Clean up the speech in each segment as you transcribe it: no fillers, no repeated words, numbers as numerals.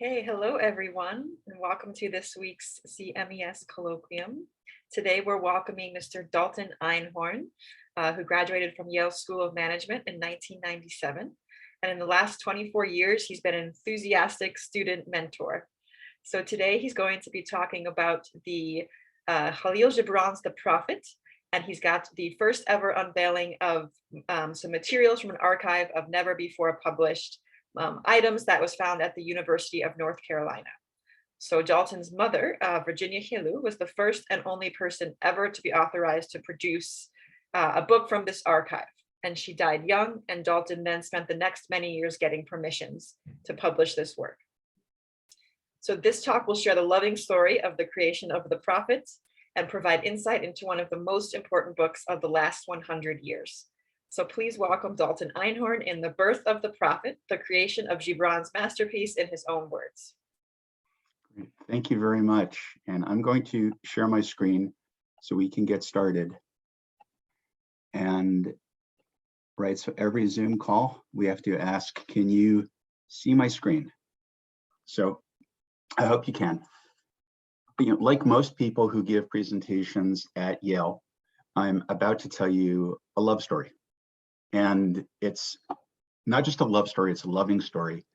Okay, hello everyone, and welcome to this week's CMES Colloquium. Today we're welcoming Mr. Dalton Einhorn, who graduated from Yale School of Management in 1997. And in the last 24 years, he's been an enthusiastic student mentor. So today he's going to be talking about the Kahlil Gibran's The Prophet, and he's got the first ever unveiling of some materials from an archive of never before published items that was found at the University of North Carolina. So Dalton's mother, Virginia Hilu, was the first and only person ever to be authorized to produce a book from this archive. And she died young, and Dalton then spent the next many years getting permissions to publish this work. So this talk will share the loving story of the creation of the Prophet and provide insight into one of the most important books of the last 100 years. So please welcome Dalton Einhorn in The Birth of the Prophet, the creation of Gibran's masterpiece in his own words. Great. Thank you very much. And I'm going to share my screen so we can get started. And right, so every Zoom call, we have to ask, can you see my screen? So I hope you can. Like most people who give presentations at Yale, I'm about to tell you a love story. And it's not just a love story, it's a loving story.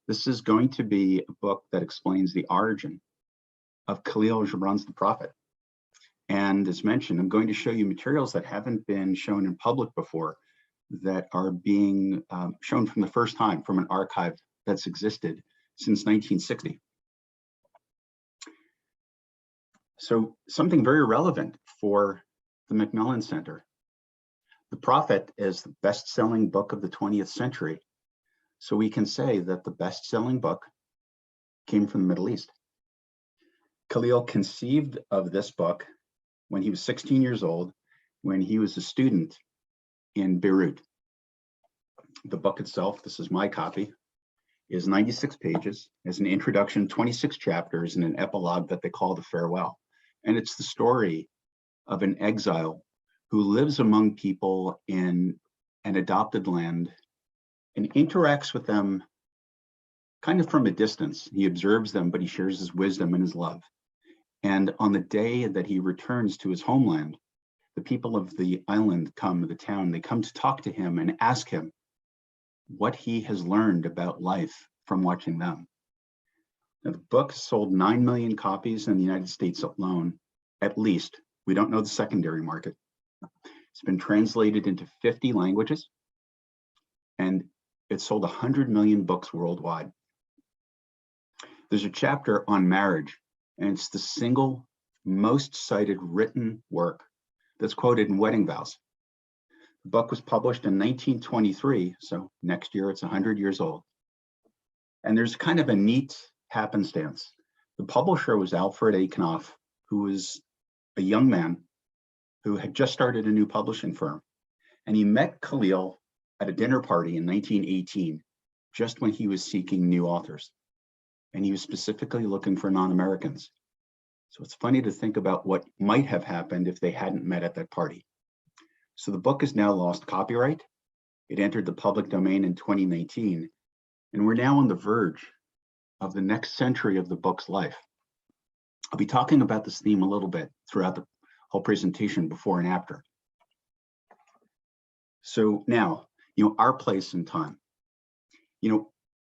This is going to be a book that explains the origin of Kahlil Gibran's The Prophet. And as mentioned, I'm going to show you materials that haven't been shown in public before that are being shown from the first time from an archive that's existed since 1960. So something very relevant for the Macmillan Center. The Prophet is the best-selling book of the 20th century. So we can say that the best-selling book came from the Middle East. Kahlil conceived of this book when he was 16 years old, when he was a student in Beirut. The book itself, this is my copy, is 96 pages, has an introduction, 26 chapters, and an epilogue that they call the farewell. And it's the story of an exile who lives among people in an adopted land and interacts with them kind of from a distance. He observes them, but he shares his wisdom and his love. And on the day that he returns to his homeland, the people of the island come to the town, they come to talk to him and ask him what he has learned about life from watching them. Now, the book sold 9 million copies in the United States alone, at least. We don't know the secondary market. It's been translated into 50 languages, and it sold 100 million books worldwide. There's a chapter on marriage, and it's the single most cited written work that's quoted in wedding vows. The book was published in 1923, so next year it's 100 years old. And there's kind of a neat happenstance. The publisher was Alfred A. Knopf, who was a young man who had just started a new publishing firm. And he met Kahlil at a dinner party in 1918, just when he was seeking new authors. And he was specifically looking for non-Americans. So it's funny to think about what might have happened if they hadn't met at that party. So the book has now lost copyright. It entered the public domain in 2019, and we're now on the verge of the next century of the book's life. I'll be talking about this theme a little bit throughout the whole presentation, before and after. So now, our place in time.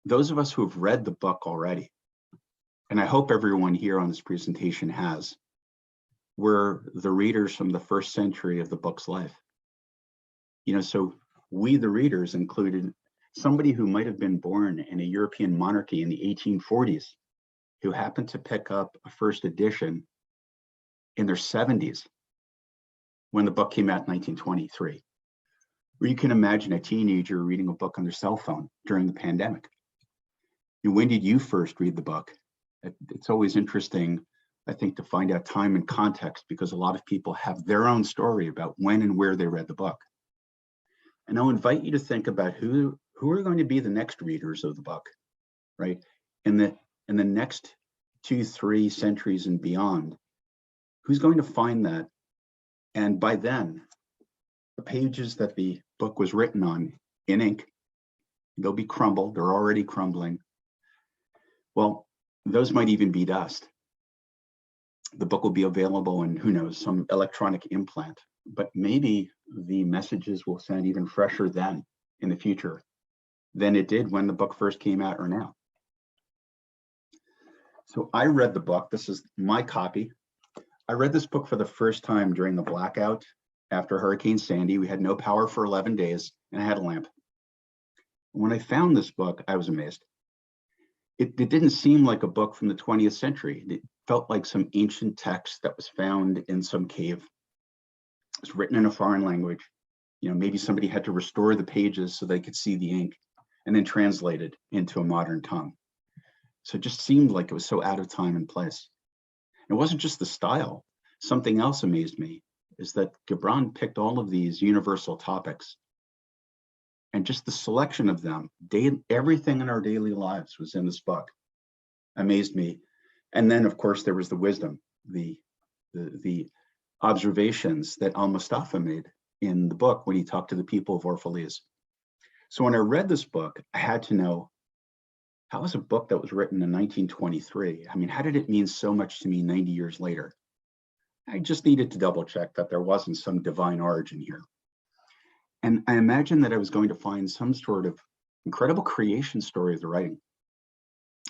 Those of us who have read the book already, and I hope everyone here on this presentation has, were the readers from the first century of the book's life. So we, the readers, included somebody who might have been born in a European monarchy in the 1840s, who happened to pick up a first edition in their 70s when the book came out in 1923. Or you can imagine a teenager reading a book on their cell phone during the pandemic. When did you first read the book? It's always interesting, I think, to find out time and context, because a lot of people have their own story about when and where they read the book. And I'll invite you to think about who are going to be the next readers of the book, right? In the next 2-3 centuries and beyond, who's going to find that? And by then, the pages that the book was written on in ink, they'll be crumbled, they're already crumbling. Well, those might even be dust. The book will be available in, who knows, some electronic implant, but maybe the messages will sound even fresher then in the future than it did when the book first came out or now. So I read the book. This is my copy. I read this book for the first time during the blackout after Hurricane Sandy. We had no power for 11 days and I had a lamp. When I found this book, I was amazed. It didn't seem like a book from the 20th century. It felt like some ancient text that was found in some cave. It's written in a foreign language. Maybe somebody had to restore the pages so they could see the ink and then translate it into a modern tongue. So it just seemed like it was so out of time and place. It wasn't just the style. Something else amazed me is that Gibran picked all of these universal topics, and just the selection of them, everything in our daily lives was in this book. Amazed me. And then, of course, there was the wisdom, the observations that Al-Mustafa made in the book when he talked to the people of Orphalese. So when I read this book, I had to know, how was a book that was written in 1923? I mean, how did it mean so much to me 90 years later? I just needed to double check that there wasn't some divine origin here. And I imagined that I was going to find some sort of incredible creation story of the writing,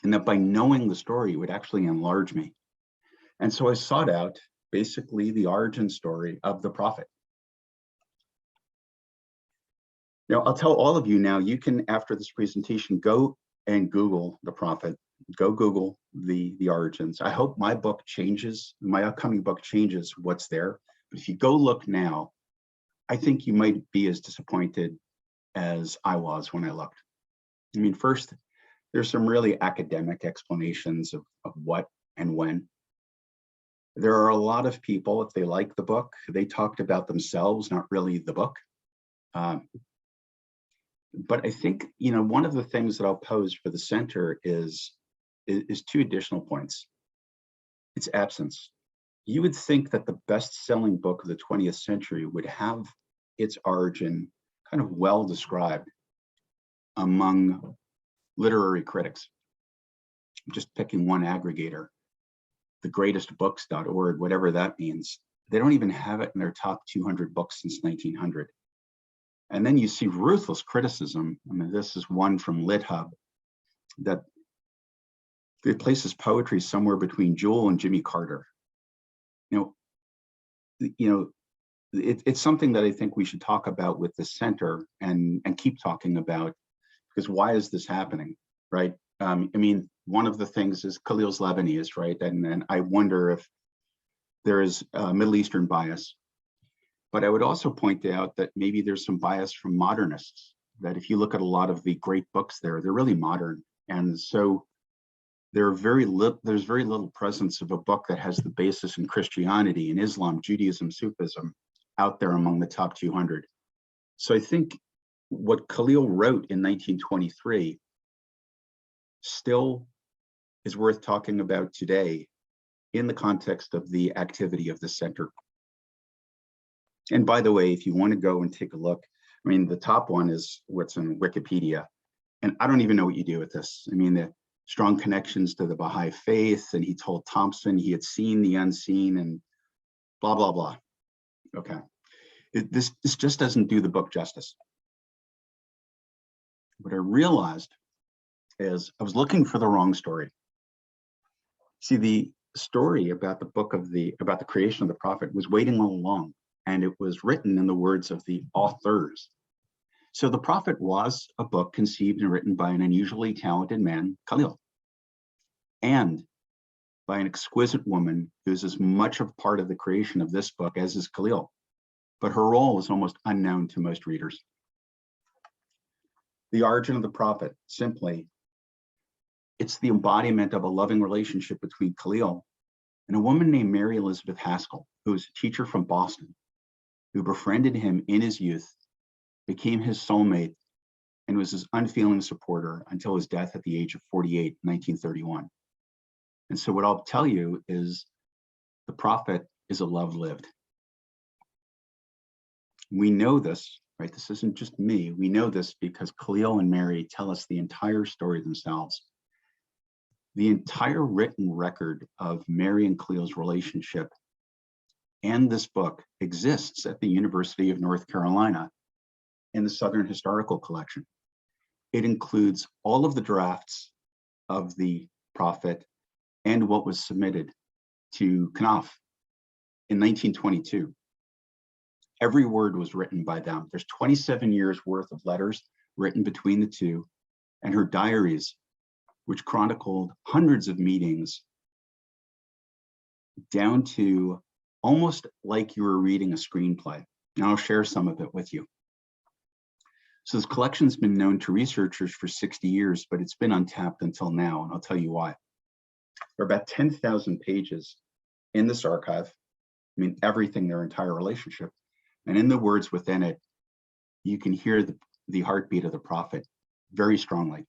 and that by knowing the story, it would actually enlarge me. And so I sought out basically the origin story of the prophet. I'll tell all of you now, you can, after this presentation, go and Google the prophet, go Google the origins. I hope my book changes, my upcoming book changes what's there. But if you go look now, I think you might be as disappointed as I was when I looked. I mean, first, there's some really academic explanations of what and when. There are a lot of people, if they like the book, they talked about themselves, not really the book. But I think, one of the things that I'll pose for the center is two additional points. It's absence. You would think that the best-selling book of the 20th century would have its origin kind of well described among literary critics. I'm just picking one aggregator, thegreatestbooks.org, whatever that means. They don't even have it in their top 200 books since 1900. And then you see ruthless criticism. I mean, this is one from LitHub that it places poetry somewhere between Jewel and Jimmy Carter. It's something that I think we should talk about with the center and keep talking about, because why is this happening, right? I mean, one of the things is Kahlil's Lebanese, right? And I wonder if there is a Middle Eastern bias. But I would also point out that maybe there's some bias from modernists, that if you look at a lot of the great books there, they're really modern. And so there's very little presence of a book that has the basis in Christianity and Islam, Judaism, Sufism out there among the top 200. So I think what Kahlil wrote in 1923 still is worth talking about today in the context of the activity of the center. And by the way, if you want to go and take a look, I mean, the top one is what's in Wikipedia. And I don't even know what you do with this. I mean, the strong connections to the Baha'i faith, and he told Thompson he had seen the unseen and blah, blah, blah. Okay. This just doesn't do the book justice. What I realized is I was looking for the wrong story. See, the story about the book about the creation of the prophet was waiting all along, and it was written in the words of the authors. So the prophet was a book conceived and written by an unusually talented man, Kahlil, and by an exquisite woman who's as much a part of the creation of this book as is Kahlil, but her role is almost unknown to most readers. The origin of the prophet, simply, it's the embodiment of a loving relationship between Kahlil and a woman named Mary Elizabeth Haskell, who was a teacher from Boston, who befriended him in his youth, became his soulmate, and was his unfailing supporter until his death at the age of 48, 1931. And so what I'll tell you is the prophet is a love lived. We know this, right? This isn't just me. We know this because Kahlil and Mary tell us the entire story themselves. The entire written record of Mary and Kahlil's relationship and this book exists at the University of North Carolina in the Southern Historical Collection. It includes all of the drafts of the prophet and what was submitted to Knopf in 1922. Every word was written by them. There's 27 years worth of letters written between the two, and her diaries, which chronicled hundreds of meetings, down to almost like you were reading a screenplay. And I'll share some of it with you. So this collection's been known to researchers for 60 years, but it's been untapped until now, and I'll tell you why. There are about 10,000 pages in this archive. I mean, everything, their entire relationship. And in the words within it, you can hear the heartbeat of the prophet very strongly.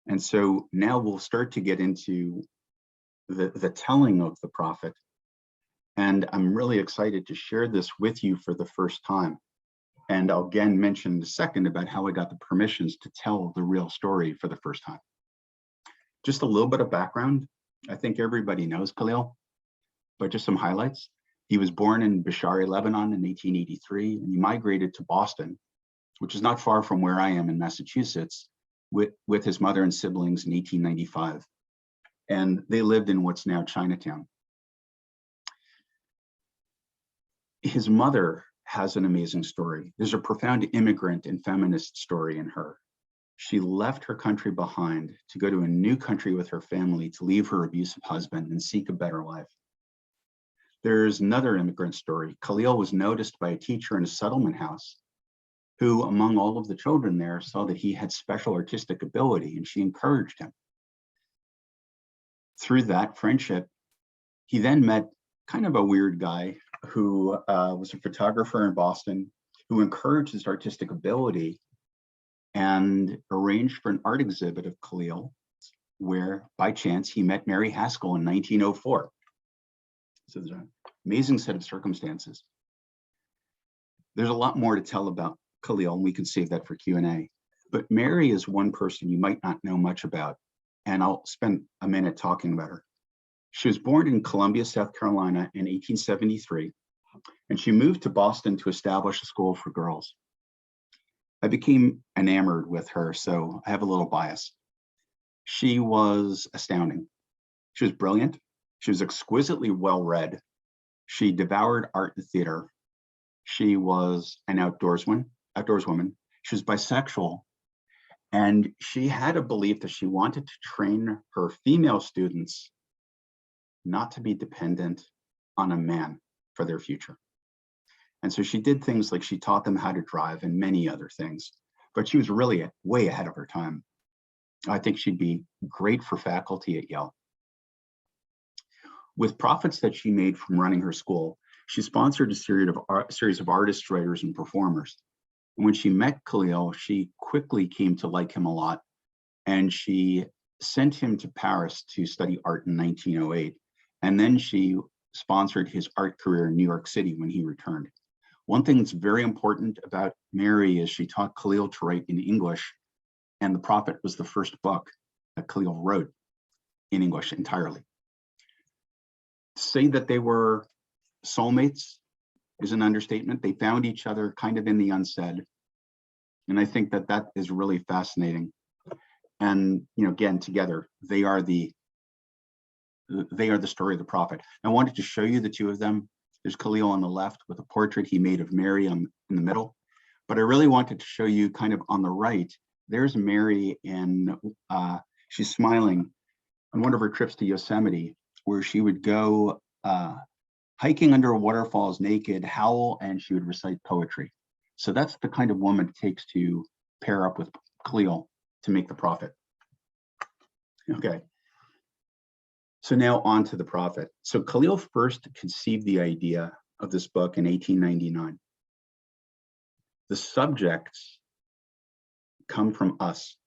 And so now we'll start to get into the telling of the prophet. And I'm really excited to share this with you for the first time. And I'll again mention in a second about how I got the permissions to tell the real story for the first time. Just a little bit of background. I think everybody knows Kahlil, but just some highlights. He was born in Beirut, Lebanon in 1883, and he migrated to Boston, which is not far from where I am in Massachusetts, with his mother and siblings in 1895. And they lived in what's now Chinatown. His mother has an amazing story. There's a profound immigrant and feminist story in her. She left her country behind to go to a new country with her family to leave her abusive husband and seek a better life. There's another immigrant story. Kahlil was noticed by a teacher in a settlement house who, among all of the children there, saw that he had special artistic ability, and she encouraged him. Through that friendship, he then met kind of a weird guy who was a photographer in Boston, who encouraged his artistic ability and arranged for an art exhibit of Kahlil, where by chance he met Mary Haskell in 1904. So there's an amazing set of circumstances. There's a lot more to tell about Kahlil, and we can save that for Q&A. But Mary is one person you might not know much about, and I'll spend a minute talking about her. She was born in Columbia, South Carolina in 1873, and she moved to Boston to establish a school for girls. I became enamored with her, so I have a little bias. She was astounding. She was brilliant. She was exquisitely well-read. She devoured art and theater. She was an outdoorswoman. She was bisexual. And she had a belief that she wanted to train her female students not to be dependent on a man for their future. And so she did things like she taught them how to drive and many other things, but she was really way ahead of her time. I think she'd be great for faculty at Yale. With profits that she made from running her school, she sponsored a series of artists, writers, and performers. And when she met Kahlil, she quickly came to like him a lot, and she sent him to Paris to study art in 1908. And then she sponsored his art career in New York City when he returned. One thing that's very important about Mary is she taught Kahlil to write in English, and The Prophet was the first book that Kahlil wrote in English entirely. To say that they were soulmates is an understatement. They found each other kind of in the unsaid. And I think that that is really fascinating. And, you know, again, together, they are the story of the prophet. I wanted to show you the two of them. There's Kahlil on the left with a portrait he made of Mary in the middle. But I really wanted to show you kind of on the right, there's Mary in, she's smiling on one of her trips to Yosemite, where she would go hiking under waterfalls naked, howl, and she would recite poetry. So that's the kind of woman it takes to pair up with Kahlil to make the prophet. Okay. So now on to the prophet. So Kahlil first conceived the idea of this book in 1899. The subjects come from us,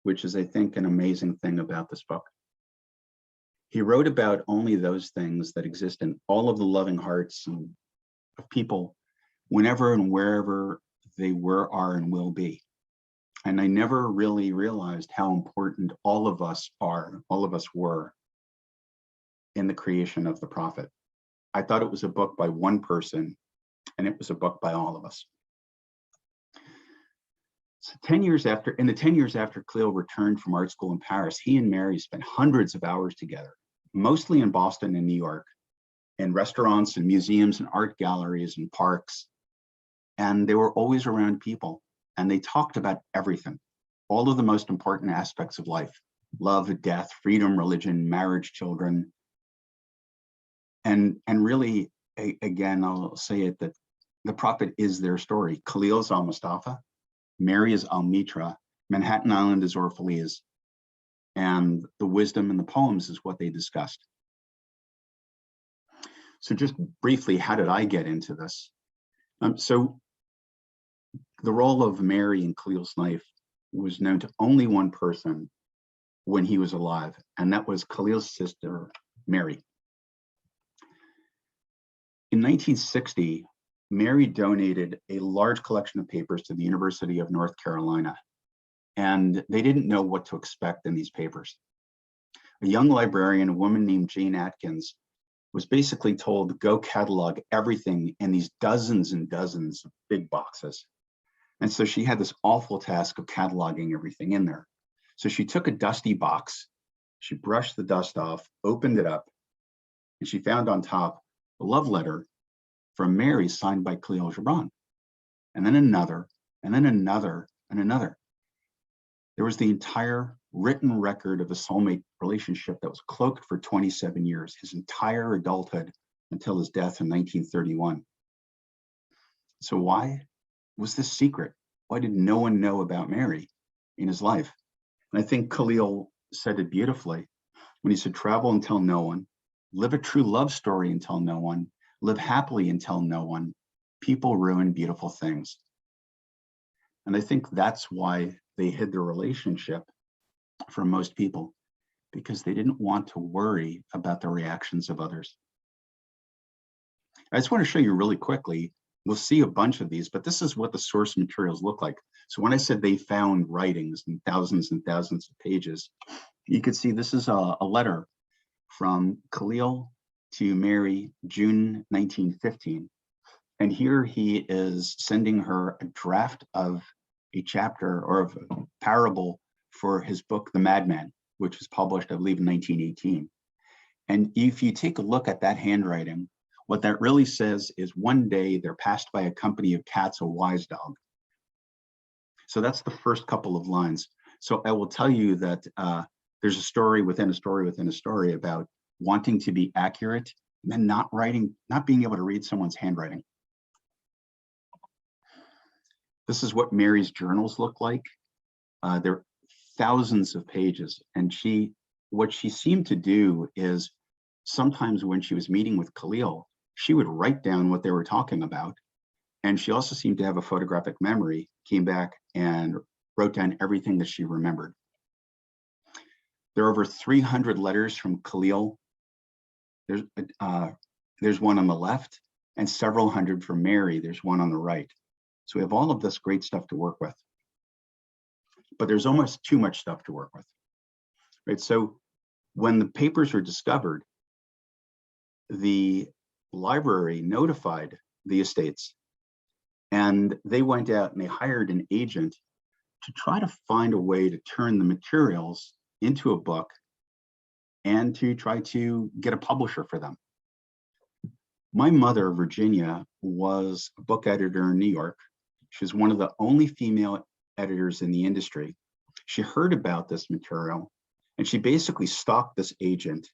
which is, I think, an amazing thing about this book. He wrote about only those things that exist in all of the loving hearts of people, whenever and wherever they were, are, and will be. And I never really realized how important all of us were in the creation of the Prophet. I thought it was a book by one person, and it was a book by all of us. So in the 10 years after Kahlil returned from art school in Paris, he and Mary spent hundreds of hours together, mostly in Boston and New York, in restaurants and museums and art galleries and parks. And they were always around people, and they talked about everything, all of the most important aspects of life: love, death, freedom, religion, marriage, children. And really, again, I'll say it, that the Prophet is their story. Kahlil is Al-Mustafa, Mary is Al-Mitra, Manhattan Island is Orphalese, and the wisdom in the poems is what they discussed. So just briefly, how did I get into this? So the role of Mary in Kahlil's life was known to only one person when he was alive, and that was Kahlil's sister, Mary. In 1960, Mary donated a large collection of papers to the University of North Carolina, and they didn't know what to expect in these papers. A young librarian, a woman named Jane Atkins, was basically told to go catalog everything in these dozens and dozens of big boxes. And so she had this awful task of cataloging everything in there. So she took a dusty box, she brushed the dust off, opened it up, and she found on top a love letter from Mary signed by Kahlil Gibran, and then another, and then another, and another. There was the entire written record of a soulmate relationship that was cloaked for 27 years, his entire adulthood until his death in 1931. So why was this secret? Why did no one know about Mary in his life? And I think Kahlil said it beautifully when he said, travel and tell no one, live a true love story and tell no one, live happily and tell no one, people ruin beautiful things. And I think that's why they hid their relationship from most people, because they didn't want to worry about the reactions of others. I just want to show you really quickly, we'll see a bunch of these, but this is what the source materials look like. So when I said they found writings in thousands and thousands of pages, you could see this is a letter from Kahlil to Mary, June 1915. And here he is sending her a draft of a chapter or of a parable for his book, The Madman, which was published, I believe, in 1918. And if you take a look at that handwriting, what that really says is, one day there passed by a company of cats a wise dog. So that's the first couple of lines. So I will tell you that there's a story within a story within a story about wanting to be accurate and then not being able to read someone's handwriting. This is what Mary's journals look like. They're thousands of pages, and what she seemed to do is sometimes when she was meeting with Kahlil, she would write down what they were talking about, and she also seemed to have a photographic memory, came back and wrote down everything that she remembered. There are over 300 letters from Kahlil. There's one on the left, and several hundred from Mary. There's one on the right. So we have all of this great stuff to work with, but there's almost too much stuff to work with, right? So when the papers were discovered, the library notified the estates, and they went out and they hired an agent to try to find a way to turn the materials into a book and to try to get a publisher for them. My mother, Virginia, was a book editor in New York. She was one of the only female editors in the industry. She heard about this material, and she basically stalked this agent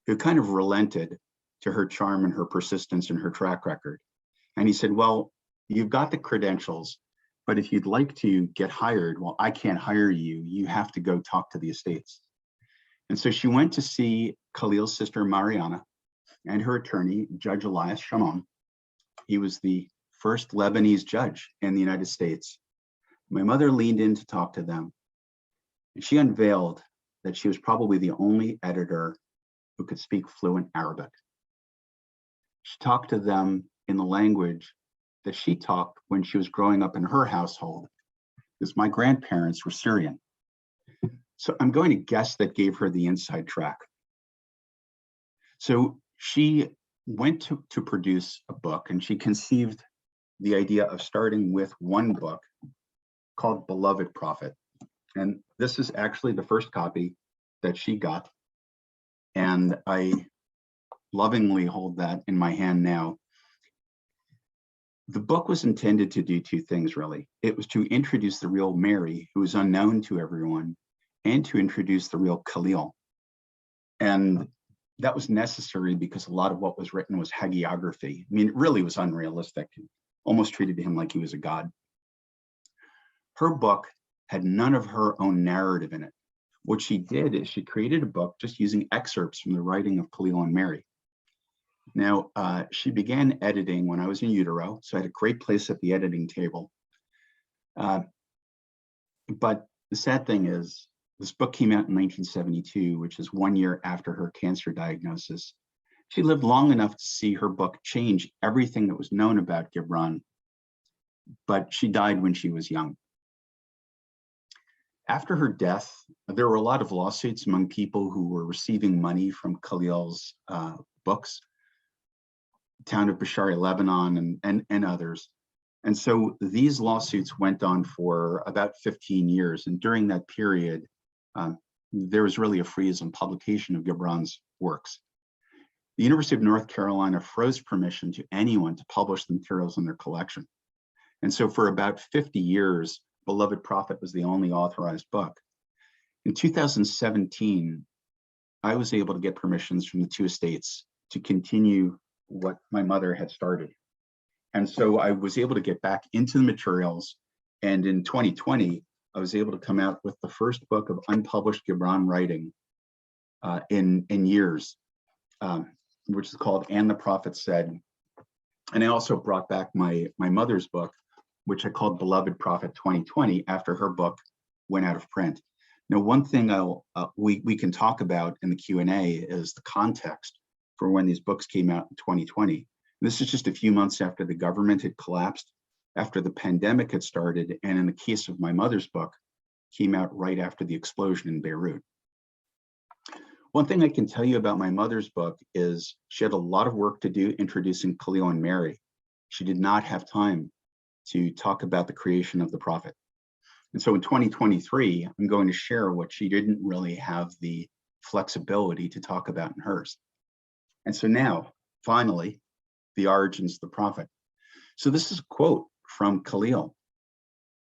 who kind of relented to her charm and her persistence and her track record. And he said, well, you've got the credentials, but if you'd like to get hired, well, I can't hire you. You have to go talk to the estates. And so she went to see Kahlil's sister, Mariana, and her attorney, Judge Elias Shimon. He was the first Lebanese judge in the United States. My mother leaned in to talk to them, and she unveiled that she was probably the only editor who could speak fluent Arabic. She talked to them in the language that she talked when she was growing up in her household, because my grandparents were Syrian. So I'm going to guess that gave her the inside track. So she went to produce a book, and she conceived the idea of starting with one book called Beloved Prophet. And this is actually the first copy that she got. And I lovingly hold that in my hand now. The book was intended to do two things, really. It was to introduce the real Mary, who was unknown to everyone, and to introduce the real Kahlil. And that was necessary because a lot of what was written was hagiography. I mean, it really was unrealistic. Almost treated him like he was a god. Her book had none of her own narrative in it. What she did is she created a book just using excerpts from the writing of Kahlil and Mary. Now, she began editing when I was in utero, so I had a great place at the editing table. But the sad thing is, this book came out in 1972, which is 1 year after her cancer diagnosis. She lived long enough to see her book change everything that was known about Gibran, but she died when she was young. After her death, there were a lot of lawsuits among people who were receiving money from Kahlil's books, town of Bishari, Lebanon, and others. And so these lawsuits went on for about 15 years. And during that period, there was really a freeze on publication of Gibran's works. The University of North Carolina froze permission to anyone to publish the materials in their collection. And so for about 50 years, Beloved Prophet was the only authorized book. In 2017, I was able to get permissions from the two estates to continue what my mother had started. And so I was able to get back into the materials. And in 2020, I was able to come out with the first book of unpublished Gibran writing in years, which is called And the Prophet Said. And I also brought back my mother's book, which I called Beloved Prophet 2020, after her book went out of print. Now, one thing we can talk about in the Q&A is the context for when these books came out in 2020. This is just a few months after the government had collapsed, after the pandemic had started, and in the case of my mother's book, came out right after the explosion in Beirut. One thing I can tell you about my mother's book is she had a lot of work to do introducing Kahlil and Mary. She did not have time to talk about the creation of the prophet. And so in 2023, I'm going to share what she didn't really have the flexibility to talk about in hers. And so now, finally, the origins of the prophet. So this is a quote from Kahlil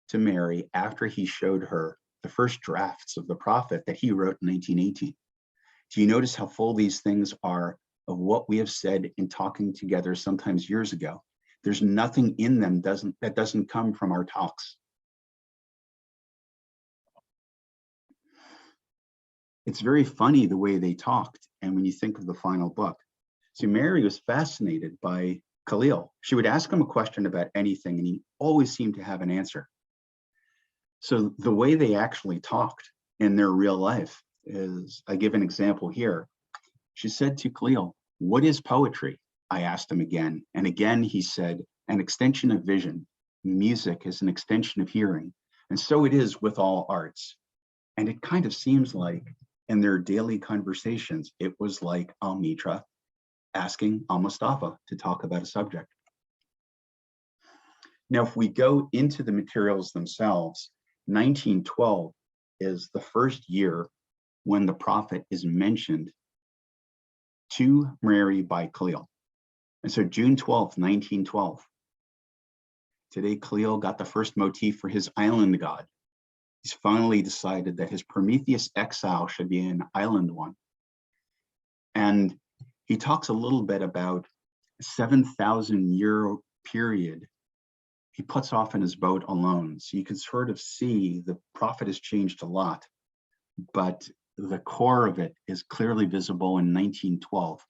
to Mary after he showed her the first drafts of the prophet that he wrote in 1918. Do you notice how full these things are of what we have said in talking together sometimes years ago? There's nothing in them that doesn't come from our talks. It's very funny the way they talked. And when you think of the final book, so Mary was fascinated by Kahlil. She would ask him a question about anything, and he always seemed to have an answer. So the way they actually talked in their real life is, I give an example here. She said to Kahlil, "What is poetry?" I asked him again. And again, he said, "An extension of vision. Music is an extension of hearing. And so it is with all arts." And it kind of seems like in their daily conversations, it was like Al-Mitra asking Al-Mustafa to talk about a subject. Now, if we go into the materials themselves, 1912 is the first year when the prophet is mentioned to Mary by Kahlil. And so June 12th, 1912. Today, Kahlil got the first motif for his island god. He's finally decided that his Prometheus exile should be an island one. And he talks a little bit about a 7,000-year period he puts off in his boat alone. So you can sort of see the prophet has changed a lot, but the core of it is clearly visible in 1912.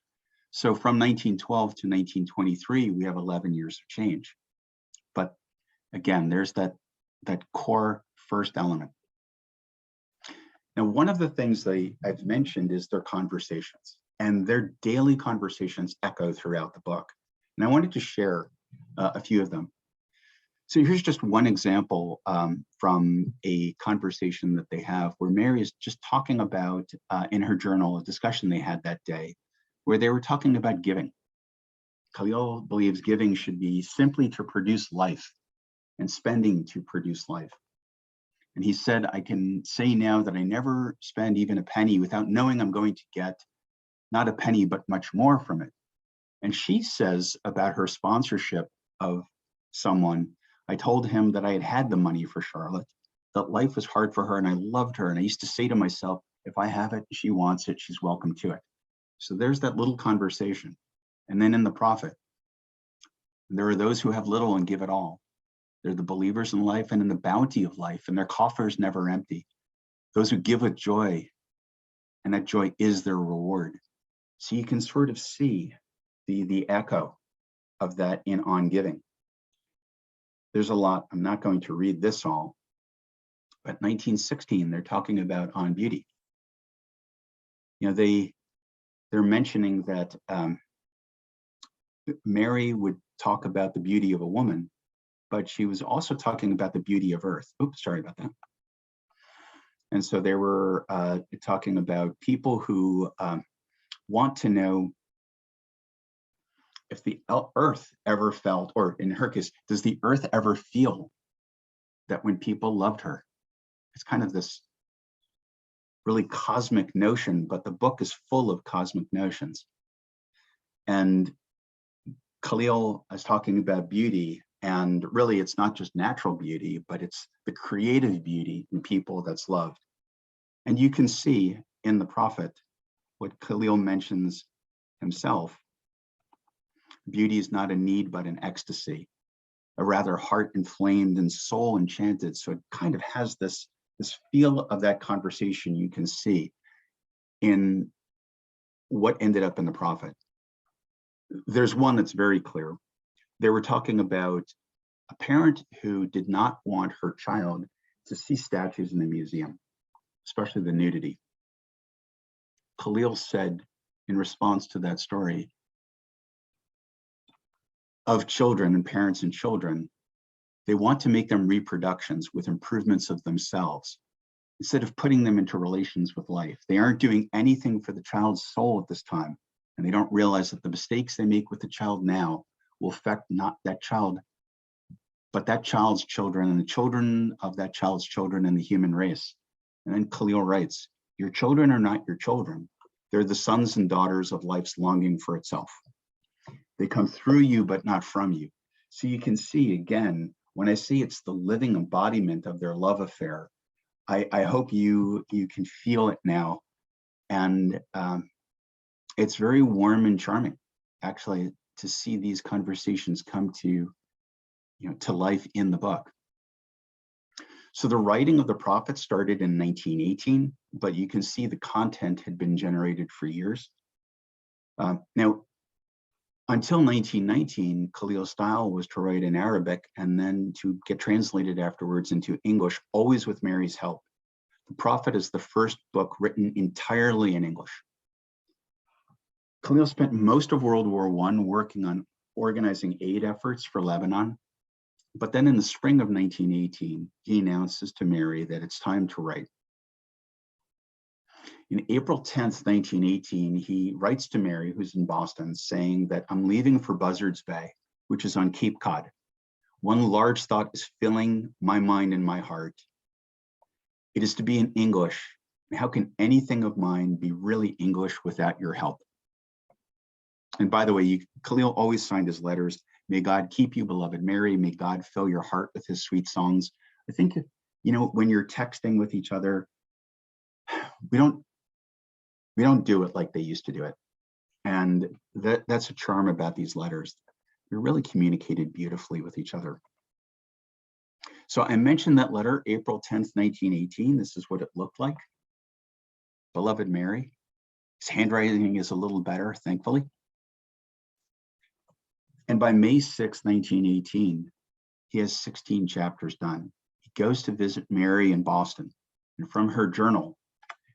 So from 1912 to 1923, we have 11 years of change. But again, there's that core first element. Now, one of the things I've mentioned is their conversations, and their daily conversations echo throughout the book. And I wanted to share a few of them. So here's just one example from a conversation that they have where Mary is just talking about in her journal, a discussion they had that day, where they were talking about giving. Kahlil believes giving should be simply to produce life and spending to produce life. And he said, I can say now that I never spend even a penny without knowing I'm going to get not a penny, but much more from it. And she says about her sponsorship of someone, I told him that I had had the money for Charlotte, that life was hard for her and I loved her. And I used to say to myself, if I have it, she wants it, she's welcome to it. So there's that little conversation. And then in the prophet, there are those who have little and give it all. They're the believers in life and in the bounty of life, and their coffers never empty. Those who give with joy, and that joy is their reward. So you can sort of see the echo of that in On Giving. There's a lot. I'm not going to read this all, but 1916, they're talking about On Beauty. You know, they're mentioning that Mary would talk about the beauty of a woman, but she was also talking about the beauty of earth. Oops, sorry about that. And so they were talking about people who want to know if the earth ever felt, or in her case, does the earth ever feel that when people loved her? It's kind of this really cosmic notion, but the book is full of cosmic notions. And Kahlil is talking about beauty, and really it's not just natural beauty, but it's the creative beauty in people that's loved. And you can see in the prophet what Kahlil mentions himself. Beauty is not a need, but an ecstasy, a rather heart inflamed and soul enchanted. So it kind of has this feel of that conversation you can see in what ended up in the prophet. There's one that's very clear. They were talking about a parent who did not want her child to see statues in the museum, especially the nudity. Kahlil said in response to that story of children and parents and children, they want to make them reproductions with improvements of themselves instead of putting them into relations with life. They aren't doing anything for the child's soul at this time, and they don't realize that the mistakes they make with the child now will affect not that child, but that child's children and the children of that child's children and the human race. And then Kahlil writes, your children are not your children. They're the sons and daughters of life's longing for itself. They come through you, but not from you. So you can see again, when I say it's the living embodiment of their love affair, I hope you can feel it now. And it's very warm and charming, actually, to see these conversations come to life in the book. So the writing of the prophet started in 1918, but you can see the content had been generated for years. Now, until 1919, Kahlil's style was to write in Arabic and then to get translated afterwards into English, always with Mary's help. The Prophet is the first book written entirely in English. Kahlil spent most of World War I working on organizing aid efforts for Lebanon. But then in the spring of 1918, he announces to Mary that it's time to write. In April 10th, 1918, he writes to Mary, who's in Boston, saying that I'm leaving for Buzzards Bay, which is on Cape Cod. One large thought is filling my mind and my heart. It is to be in English. How can anything of mine be really English without your help? And by the way, Kahlil always signed his letters, may God keep you, beloved Mary. May God fill your heart with his sweet songs. I think, when you're texting with each other, we don't do it like they used to do it. And that's a charm about these letters. We really communicated beautifully with each other. So I mentioned that letter, April 10th, 1918. This is what it looked like. Beloved Mary. His handwriting is a little better, thankfully. And by May 6, 1918, he has 16 chapters done. He goes to visit Mary in Boston. And from her journal,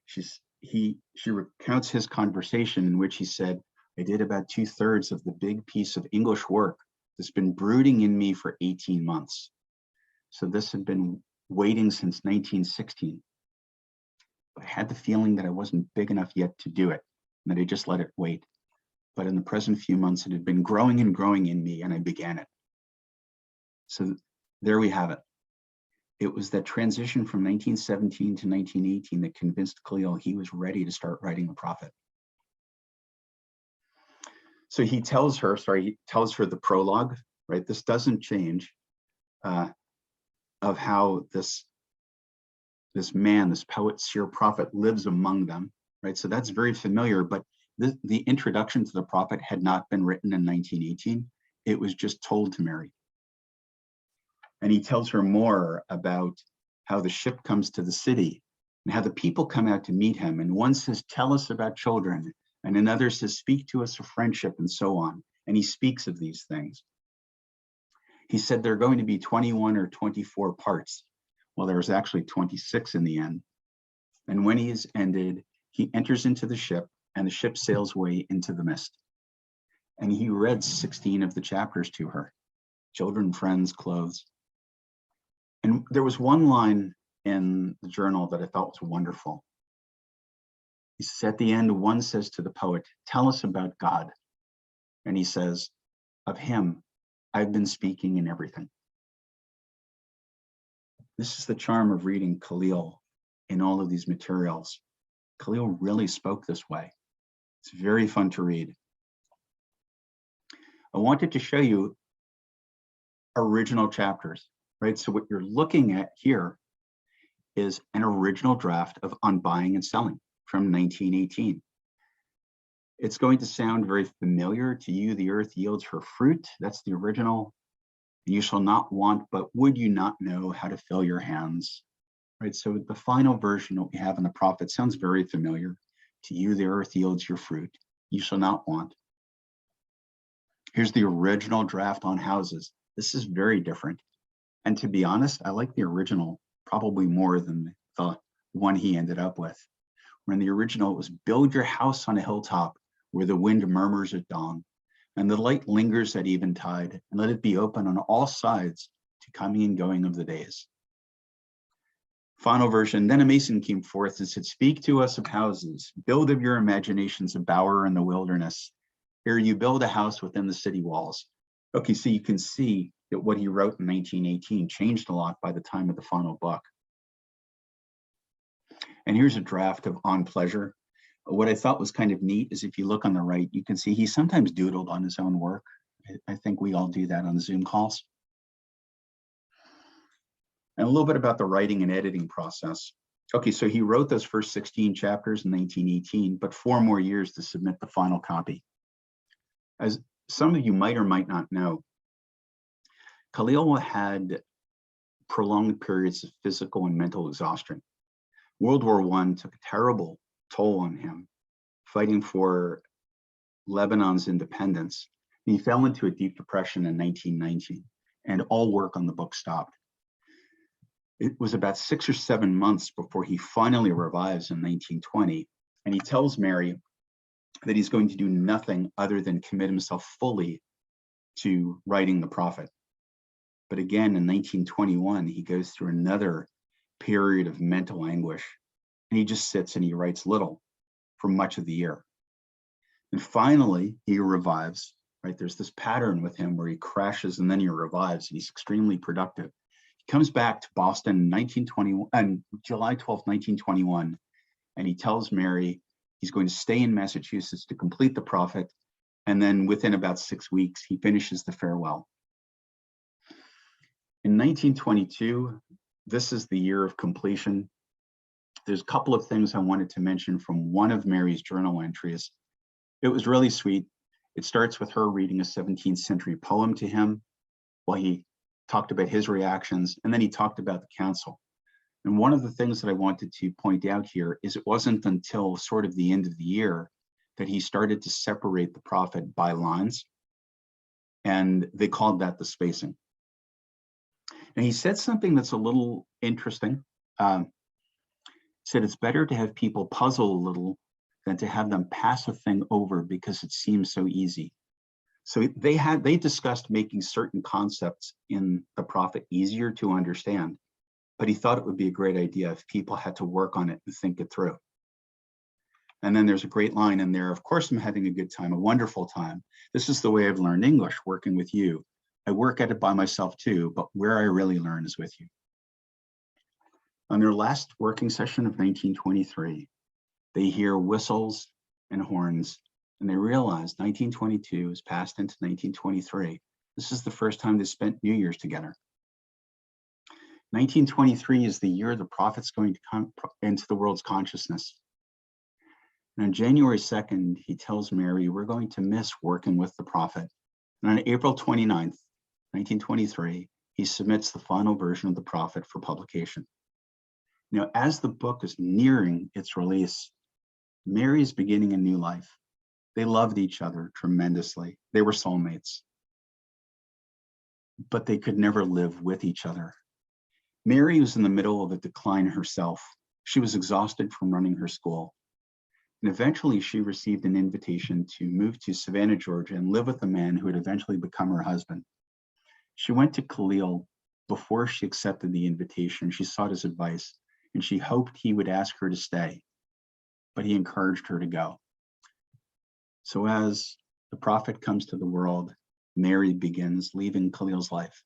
she recounts his conversation in which he said, I did about 2/3 of the big piece of English work that's been brooding in me for 18 months. So this had been waiting since 1916. I had the feeling that I wasn't big enough yet to do it, and that I just let it wait. But in the present few months, it had been growing and growing in me, and I began it. So there we have it. It was that transition from 1917 to 1918 that convinced Kahlil he was ready to start writing the prophet. So he tells her the prologue, right? This doesn't change of how this man, this poet, seer, prophet lives among them, right? So that's very familiar, but the introduction to the prophet had not been written in 1918. It was just told to Mary. And he tells her more about how the ship comes to the city and how the people come out to meet him. And one says, tell us about children. And another says, speak to us of friendship, and so on. And he speaks of these things. He said there are going to be 21 or 24 parts. Well, there was actually 26 in the end. And when he is ended, he enters into the ship, and the ship sails away into the mist. And he read 16 of the chapters to her: children, friends, clothes. And there was one line in the journal that I thought was wonderful. He says, at the end, one says to the poet, tell us about God. And he says, of him, I've been speaking in everything. This is the charm of reading Kahlil in all of these materials. Kahlil really spoke this way. It's very fun to read. I wanted to show you original chapters, right? So what you're looking at here is an original draft of On Buying and Selling from 1918. It's going to sound very familiar to you. The earth yields her fruit. That's the original. You shall not want, but would you not know how to fill your hands? Right. So the final version that we have in the prophet sounds very familiar to you. The earth yields your fruit. You shall not want. Here's the original draft on houses. This is very different. And to be honest, I like the original probably more than the one he ended up with. When the original, it was build your house on a hilltop where the wind murmurs at dawn and the light lingers at eventide, and let it be open on all sides to coming and going of the days. Final version, then a mason came forth and said, speak to us of houses, build of your imaginations a bower in the wilderness. Here you build a house within the city walls. Okay, so you can see that what he wrote in 1918 changed a lot by the time of the final book. And here's a draft of On Pleasure. What I thought was kind of neat is if you look on the right, you can see he sometimes doodled on his own work. I think we all do that on Zoom calls. And a little bit about the writing and editing process. Okay, so he wrote those first 16 chapters in 1918, but 4 more years to submit the final copy. As some of you might or might not know, Kahlil had prolonged periods of physical and mental exhaustion. World War I took a terrible toll on him, fighting for Lebanon's independence. He fell into a deep depression in 1919, and all work on the book stopped. It was about 6 or 7 months before he finally revives in 1920, and he tells Mary that he's going to do nothing other than commit himself fully to writing the prophet. But again, in 1921, he goes through another period of mental anguish, and he just sits and he writes little for much of the year. And finally, he revives, right? There's this pattern with him where he crashes and then he revives, and he's extremely productive. He comes back to Boston in July 12th, 1921, and he tells Mary he's going to stay in Massachusetts to complete the prophet. And then within about 6 weeks, he finishes the farewell. In 1922, this is the year of completion. There's a couple of things I wanted to mention from one of Mary's journal entries. It was really sweet. It starts with her reading a 17th century poem to him while he talked about his reactions, and then he talked about the council. And one of the things that I wanted to point out here is it wasn't until sort of the end of the year that he started to separate the prophet by lines, and they called that the spacing. And he said something that's a little interesting. Said it's better to have people puzzle a little than to have them pass a thing over because it seems so easy. So they discussed making certain concepts in the prophet easier to understand, but he thought it would be a great idea if people had to work on it and think it through. And then there's a great line in there. Of course, I'm having a good time, a wonderful time. This is the way I've learned English, working with you. I work at it by myself too, but where I really learn is with you. On their last working session of 1923, they hear whistles and horns, and they realize 1922 has passed into 1923. This is the first time they spent New Year's together. 1923 is the year the prophet's going to come into the world's consciousness. And on January 2nd, he tells Mary, we're going to miss working with the prophet. And on April 29th, 1923, he submits the final version of the prophet for publication. Now, as the book is nearing its release, Mary is beginning a new life. They loved each other tremendously. They were soulmates, but they could never live with each other. Mary was in the middle of a decline herself. She was exhausted from running her school. And eventually she received an invitation to move to Savannah, Georgia, and live with a man who would eventually become her husband. She went to Kahlil before she accepted the invitation. She sought his advice, and she hoped he would ask her to stay, but he encouraged her to go. So as the prophet comes to the world, Mary begins leaving Kahlil's life.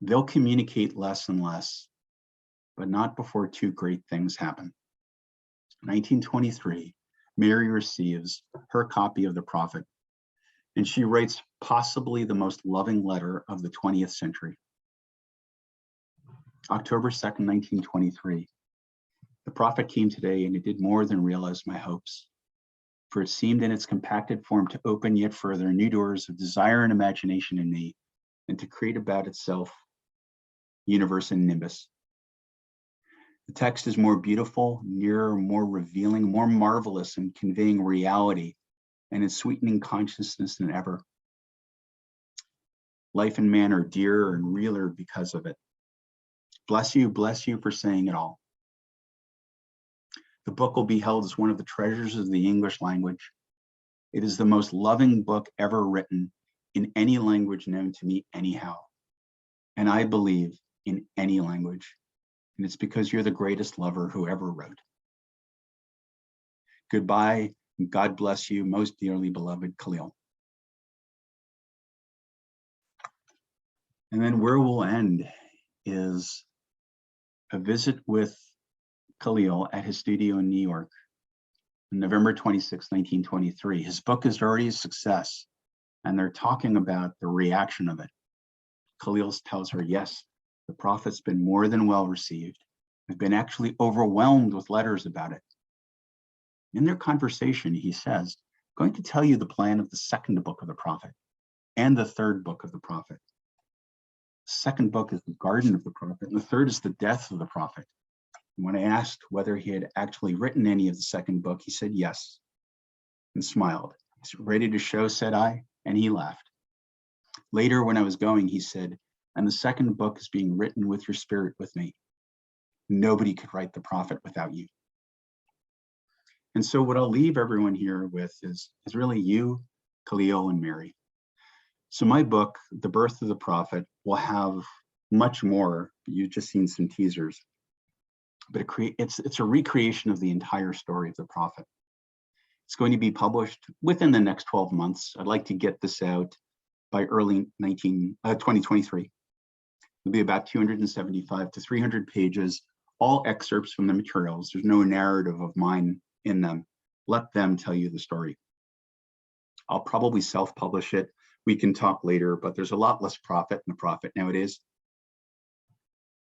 They'll communicate less and less, but not before two great things happen. 1923, Mary receives her copy of the prophet, and she writes possibly the most loving letter of the 20th century. October 2nd, 1923, the prophet came today, and it did more than realize my hopes, for it seemed in its compacted form to open yet further new doors of desire and imagination in me, and to create about itself universe and nimbus. The text is more beautiful, nearer, more revealing, more marvelous in conveying reality and in sweetening consciousness than ever. Life and man are dearer and realer because of it. Bless you for saying it all. The book will be held as one of the treasures of the English language. It is the most loving book ever written in any language known to me anyhow. And I believe in any language. And it's because you're the greatest lover who ever wrote. Goodbye, and God bless you, most dearly beloved Kahlil. And then where we'll end is a visit with Kahlil at his studio in New York on November 26, 1923. His book is already a success, and they're talking about the reaction of it. Kahlil tells her, yes, the prophet's been more than well received. I've been actually overwhelmed with letters about it. In their conversation, he says, I'm going to tell you the plan of the second book of the prophet and the third book of the prophet. The second book is the garden of the prophet, and the third is the death of the prophet. And when I asked whether he had actually written any of the second book, he said yes, and smiled. Is it ready to show, said I, and he laughed. Later, when I was going, he said, and the second book is being written with your spirit with me. Nobody could write the prophet without you. And so what I'll leave everyone here with is really you, Kahlil, and Mary. So my book, The Birth of the Prophet, will have much more. You've just seen some teasers, but it's a recreation of the entire story of the prophet. It's going to be published within the next 12 months. I'd like to get this out by early 2023. It'll be about 275 to 300 pages, all excerpts from the materials. There's no narrative of mine in them. Let them tell you the story. I'll probably self-publish it. We can talk later, but there's a lot less prophet in the prophet nowadays.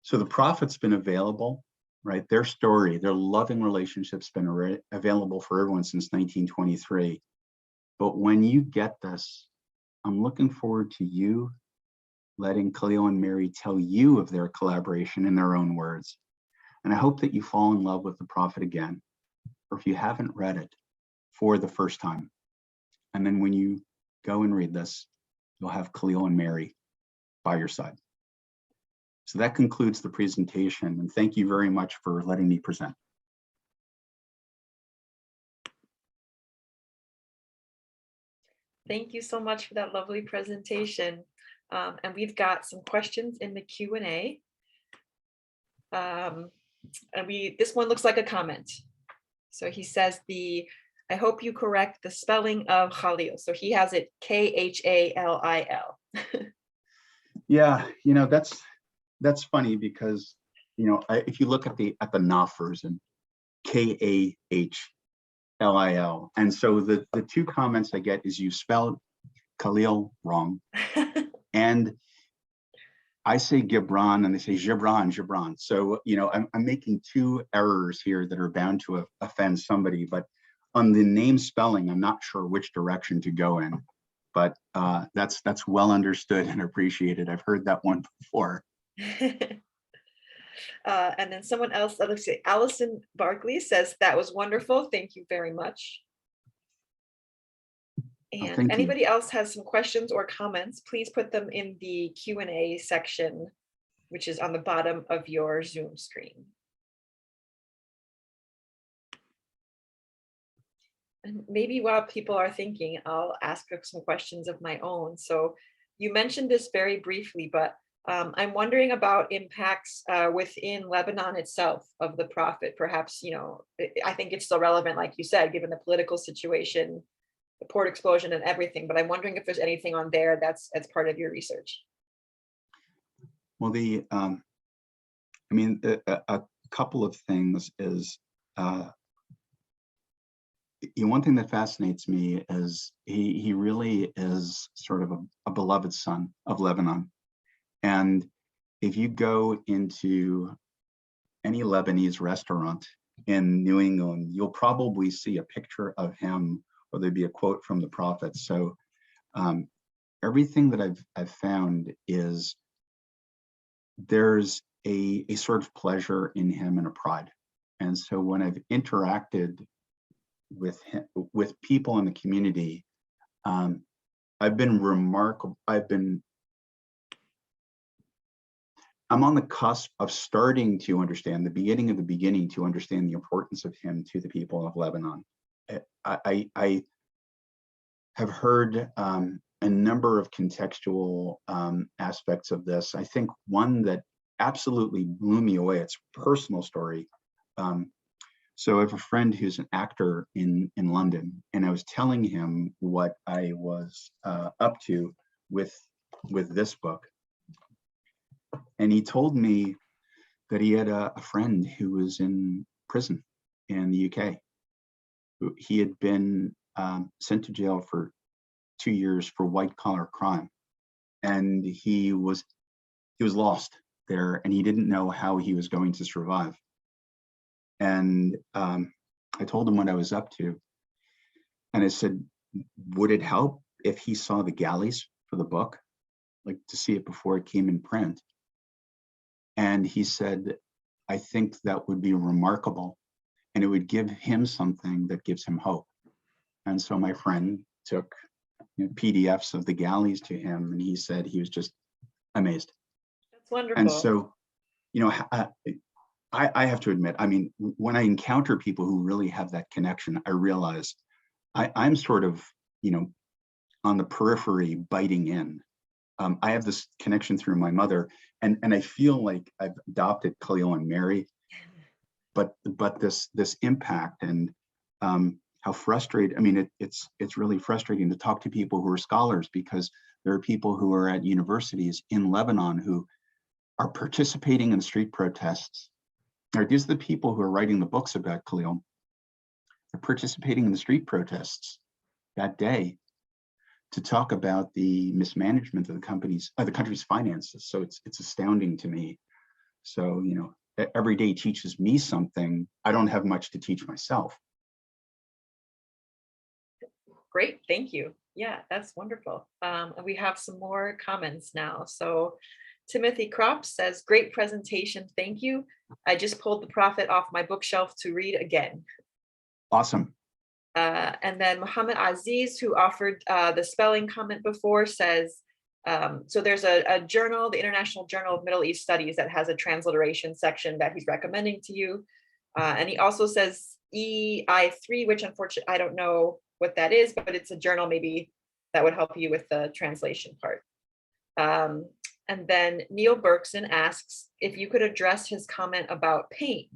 So the prophet's been available, right? Their story, their loving relationship's been available for everyone since 1923. But when you get this, I'm looking forward to you letting Kahlil and Mary tell you of their collaboration in their own words. And I hope that you fall in love with the prophet again, or if you haven't read it, for the first time. And then when you go and read this, you'll have Kahlil and Mary by your side. So that concludes the presentation, and thank you very much for letting me present. Thank you so much for that lovely presentation. And we've got some questions in the Q&A. And this one looks like a comment. So he says I hope you correct the spelling of Kahlil. So he has it Khalil. Yeah, that's funny because if you look at the Knopf version, Kahlil, and so the two comments I get is you spelled Kahlil wrong, and I say Gibran and they say Gibran. So I'm making two errors here that are bound to offend somebody, but on the name spelling, I'm not sure which direction to go in. But that's well understood and appreciated. I've heard that one before. And then someone else, let's see, Allison Barkley says, that was wonderful. Thank you very much. And anybody else has some questions or comments, please put them in the Q&A section, which is on the bottom of your Zoom screen. And maybe while people are thinking, I'll ask some questions of my own. So you mentioned this very briefly, but I'm wondering about impacts within Lebanon itself of the Prophet. Perhaps, I think it's still relevant, like you said, given the political situation, the port explosion and everything, but I'm wondering if there's anything on there that's part of your research. Well, a couple of things is, one thing that fascinates me is he really is sort of a beloved son of Lebanon. And if you go into any Lebanese restaurant in New England, you'll probably see a picture of him, or there'd be a quote from the Prophet. So everything that I've found is there's a sort of pleasure in him and a pride. And so when I've interacted with people in the community, I've been remarkable. I'm on the cusp of starting to understand the beginning of the beginning to understand the importance of him to the people of Lebanon. I have heard a number of contextual aspects of this. I think one that absolutely blew me away, it's a personal story. So I have a friend who's an actor in London, and I was telling him what I was up to with this book. And he told me that he had a friend who was in prison in the UK. He had been sent to jail for 2 years for white collar crime. And he was lost there, and he didn't know how he was going to survive. And I told him what I was up to. And I said, would it help if he saw the galleys for the book, like to see it before it came in print? And he said, I think that would be remarkable, and it would give him something that gives him hope. And so my friend took PDFs of the galleys to him, and he said he was just amazed. That's wonderful. And so, I have to admit, when I encounter people who really have that connection, I realize I'm sort of, on the periphery biting in. I have this connection through my mother, and I feel like I've adopted Kahlil and Mary, but this impact and how frustrated. It's really frustrating to talk to people who are scholars, because there are people who are at universities in Lebanon who are participating in street protests. Right, these are the people who are writing the books about Kahlil. They're participating in the street protests that day to talk about the mismanagement of the country's finances. So it's astounding to me. So every day teaches me something. I don't have much to teach myself. Great, thank you. Yeah, that's wonderful. And we have some more comments now. So Timothy Kropp says, great presentation, thank you. I just pulled the Prophet off my bookshelf to read again. Awesome. And then Muhammad Aziz, who offered the spelling comment before, says, so there's a journal, the International Journal of Middle East Studies, that has a transliteration section that he's recommending to you. And he also says EI3, which unfortunately, I don't know what that is, but it's a journal maybe that would help you with the translation part. And then Neil Berkson asks if you could address his comment about pain,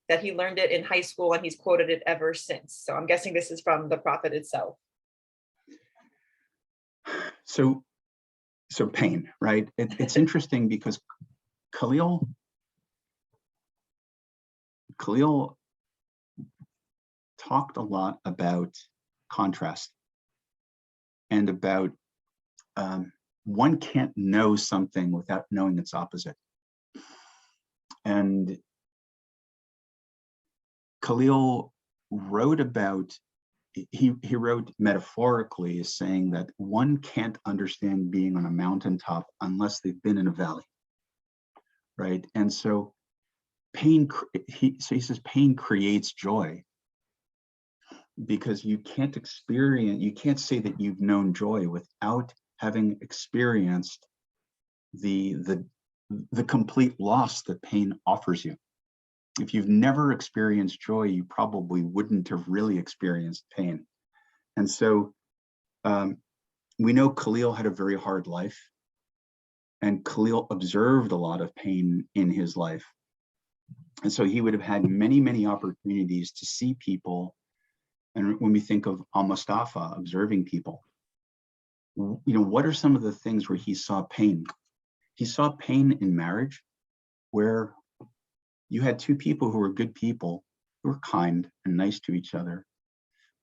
that he learned it in high school and he's quoted it ever since. So I'm guessing this is from the Prophet itself. So pain, right? It's interesting because Kahlil talked a lot about contrast and about one can't know something without knowing its opposite. And Kahlil wrote about, he wrote metaphorically as saying that one can't understand being on a mountaintop unless they've been in a valley, right? And so pain, he says pain creates joy, because you can't say that you've known joy without having experienced the complete loss that pain offers you. If you've never experienced joy, you probably wouldn't have really experienced pain. And so we know Kahlil had a very hard life, and Kahlil observed a lot of pain in his life. And so he would have had many, many opportunities to see people. And when we think of al-Mustafa, observing people, what are some of the things where he saw pain? He saw pain in marriage, where you had two people who were good people, who were kind and nice to each other,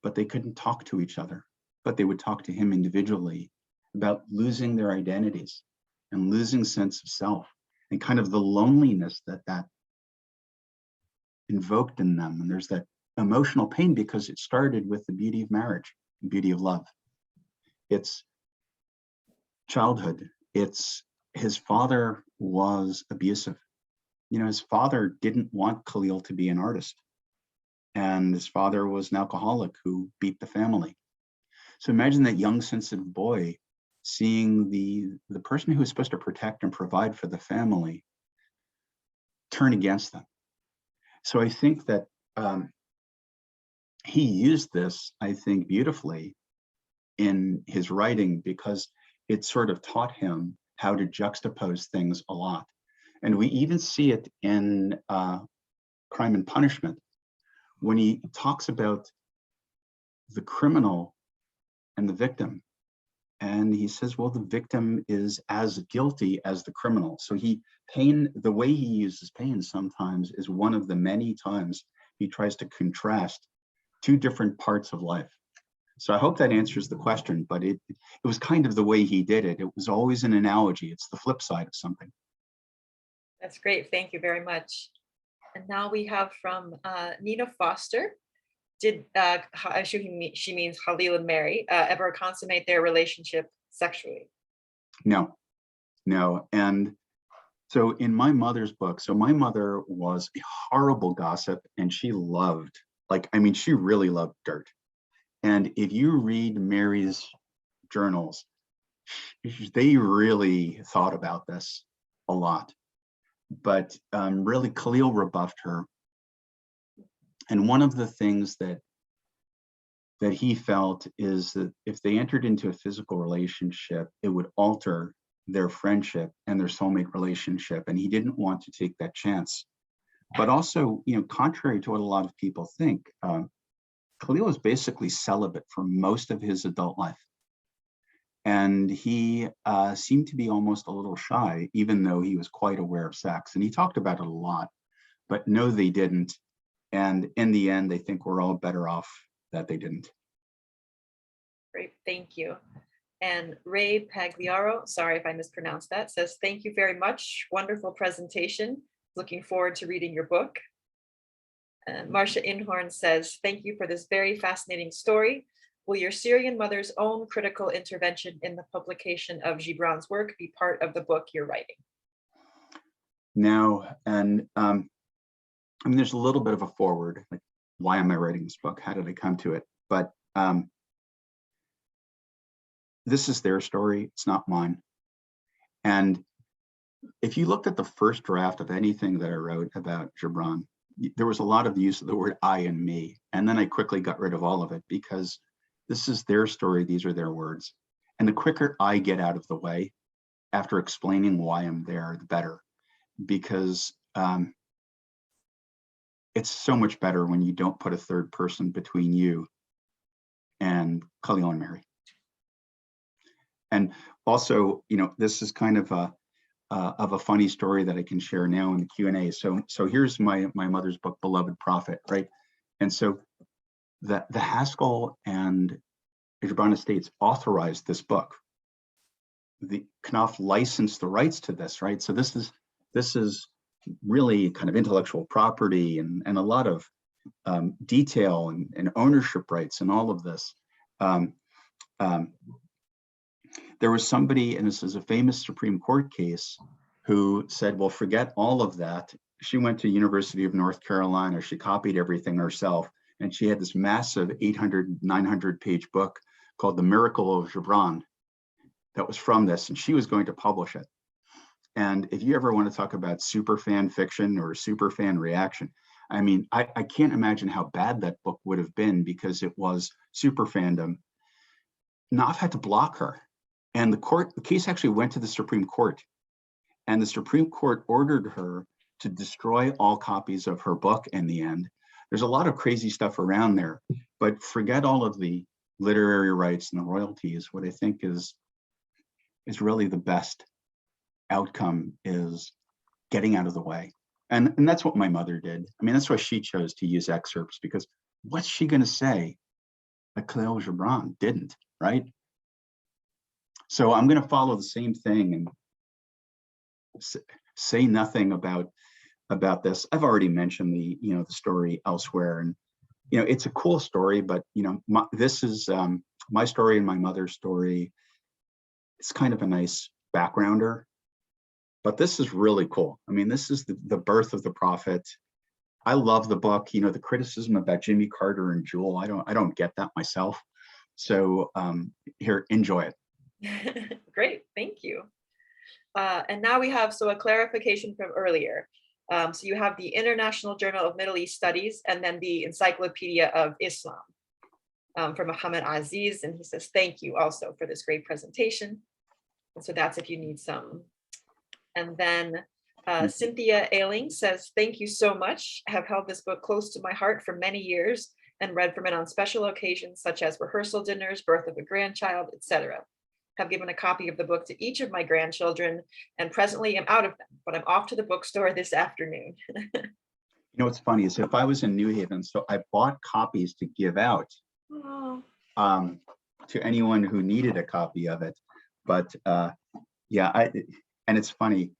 but they couldn't talk to each other, but they would talk to him individually about losing their identities and losing sense of self, and kind of the loneliness that invoked in them. And there's that emotional pain because it started with the beauty of marriage, the beauty of love. It's childhood. It's his father was abusive. His father didn't want Kahlil to be an artist, and his father was an alcoholic who beat the family. So imagine that young, sensitive boy seeing the person who was supposed to protect and provide for the family turn against them. So I think that he used this, I think, beautifully in his writing, because it sort of taught him how to juxtapose things a lot. And we even see it in Crime and Punishment, when he talks about the criminal and the victim. And he says, well, the victim is as guilty as the criminal. So the way he uses pain sometimes is one of the many times he tries to contrast two different parts of life. So I hope that answers the question, but it was kind of the way he did it. It was always an analogy. It's the flip side of something. That's great. Thank you very much. And now we have from Nina Foster. Did she means Kahlil and Mary ever consummate their relationship sexually? No. And so in my mother's book, so my mother was a horrible gossip, and she really loved dirt. And if you read Mary's journals, they really thought about this a lot. But really, Kahlil rebuffed her. And one of the things that he felt is that if they entered into a physical relationship, it would alter their friendship and their soulmate relationship. And he didn't want to take that chance. But also, contrary to what a lot of people think, Kahlil was basically celibate for most of his adult life. And he seemed to be almost a little shy, even though he was quite aware of sex. And he talked about it a lot, but no, they didn't. And in the end, they think we're all better off that they didn't. Great, thank you. And Ray Pagliaro, sorry if I mispronounced that, says, thank you very much. Wonderful presentation. Looking forward to reading your book. And Marcia Einhorn says, thank you for this very fascinating story. Will your Syrian mother's own critical intervention in the publication of Gibran's work be part of the book you're writing? No, and there's a little bit of a forward, like, why am I writing this book? How did I come to it? But this is their story, it's not mine. And if you looked at the first draft of anything that I wrote about Gibran, there was a lot of use of the word I and me. And then I quickly got rid of all of it, because this is their story, these are their words. And the quicker I get out of the way after explaining why I'm there, the better, because it's so much better when you don't put a third person between you and Kahlil and Mary. And also, this is kind of a funny story that I can share now in the Q&A. So here's my mother's book, Beloved Prophet, right? And so the Haskell and Gibran estates authorized this book. The Knopf licensed the rights to this, right? So this is really kind of intellectual property and a lot of detail and ownership rights and all of this. There was somebody, and this is a famous Supreme Court case, who said, well, forget all of that. She went to University of North Carolina. She copied everything herself. And she had this massive 800, 900 page book called The Miracle of Gibran that was from this, and she was going to publish it. And if you ever want to talk about super fan fiction or super fan reaction, I mean, I can't imagine how bad that book would have been, because it was super fandom. Knopf had to block her. And the case actually went to the Supreme Court. And the Supreme Court ordered her to destroy all copies of her book in the end. There's a lot of crazy stuff around there, but forget all of the literary rights and the royalties. What I think is really the best outcome is getting out of the way. And that's what my mother did. I mean, that's why she chose to use excerpts, because what's she going to say that Kahlil Gibran didn't, right? So I'm going to follow the same thing and say nothing about this. I've already mentioned the story elsewhere, and it's a cool story, but this is my story and my mother's story. It's kind of a nice backgrounder, but this is really cool. I mean, this is the birth of the prophet. I love the book. The criticism about Jimmy Carter and Jewel, I don't get that myself. So here, enjoy it. Great, thank you. And now we have a clarification from earlier. So you have the International Journal of Middle East Studies and then the Encyclopedia of Islam from Muhammad Aziz, and he says thank you also for this great presentation. And so that's if you need some. And then Cynthia Ailing says, thank you so much. I have held this book close to my heart for many years and read from it on special occasions such as rehearsal dinners, birth of a grandchild, etc. Have given a copy of the book to each of my grandchildren, and presently am out of them, but I'm off to the bookstore this afternoon. What's funny is if I was in New Haven, so I bought copies to give out to anyone who needed a copy of it. But yeah, and it's funny,